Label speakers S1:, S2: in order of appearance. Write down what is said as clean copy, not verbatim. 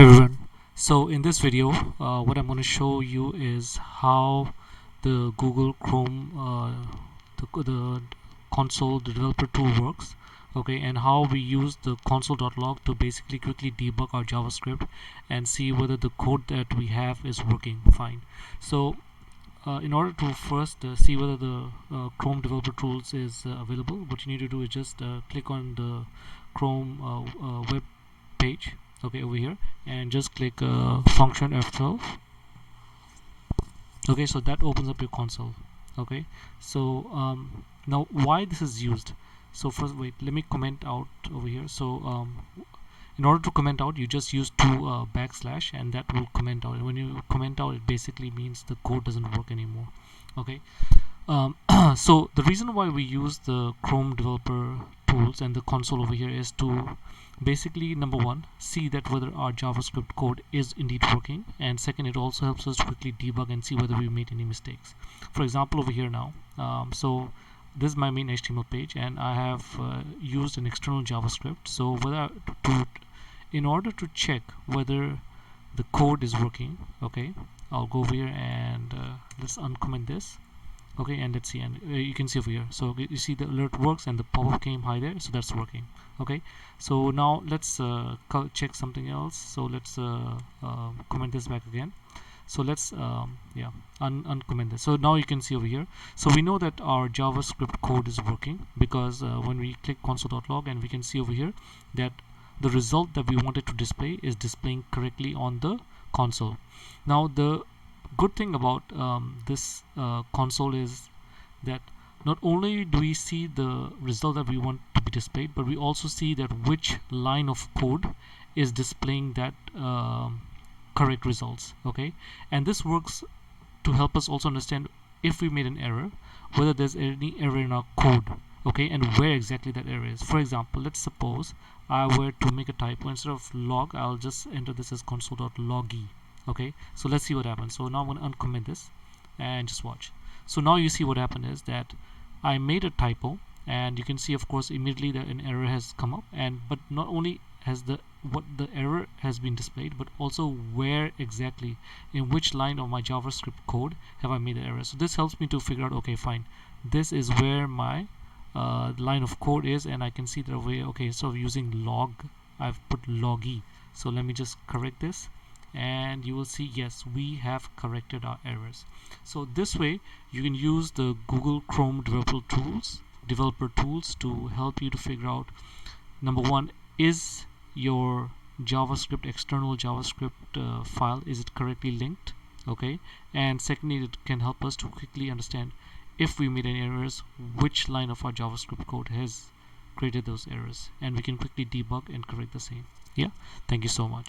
S1: everyone. So in this video, what I'm going to show you is how the Google Chrome, the console, the developer tool works. Okay, and how we use the console.log to basically quickly debug our JavaScript and see whether the code that we have is working fine. So in order to first see whether the Chrome developer tools is available, what you need to do is just click on the Chrome web page, okay, over here, and just click function F12. Okay, so that opens up your console. Okay, so now why this is used. So first, wait, let me comment out over here. So in order to comment out, you just use two backslash, and that will comment out. And when you comment out, it basically means the code doesn't work anymore. Okay, so the reason why we use the Chrome developer tools and the console over here is to basically, number one, see that whether our JavaScript code is indeed working, and second, it also helps us quickly debug and see whether we made any mistakes. For example, over here now, so this is my main HTML page, and I have used an external JavaScript. So whether in order to check whether the code is working, okay, I'll go over here and let's uncomment this. Okay, and let's see, and you can see over here, so you see the alert works and the pop-up came high there, so that's working. Okay, so now let's check something else. So let's comment this back again. So let's uncomment this. So now you can see over here, so we know that our JavaScript code is working because when we click console.log, and we can see over here that the result that we wanted to display is displaying correctly on the console. Now the good thing about this console is that not only do we see the result that we want to be displayed, but we also see that which line of code is displaying that correct results. Okay, and this works to help us also understand if we made an error, whether there's any error in our code, okay, and where exactly that error is. For example, let's suppose I were to make a typo. Instead of log, I'll just enter this as console.log. Okay, so let's see what happens. So now I'm going to uncomment this and just watch. So now you see what happened is that I made a typo, and you can see, of course, immediately that an error has come up, and but not only has the error has been displayed, but also where exactly, in which line of my JavaScript code have I made the error. So this helps me to figure out, okay, fine, this is where my line of code is, and I can see that way. Okay, so using log, I've put loggy. So let me just correct this, and you will see, yes, we have corrected our errors. So this way you can use the Google Chrome developer tools to help you to figure out, number one, is your JavaScript, external JavaScript file, is it correctly linked? Okay, and secondly, it can help us to quickly understand if we made any errors, which line of our JavaScript code has created those errors, and we can quickly debug and correct the same. Yeah, thank you so much.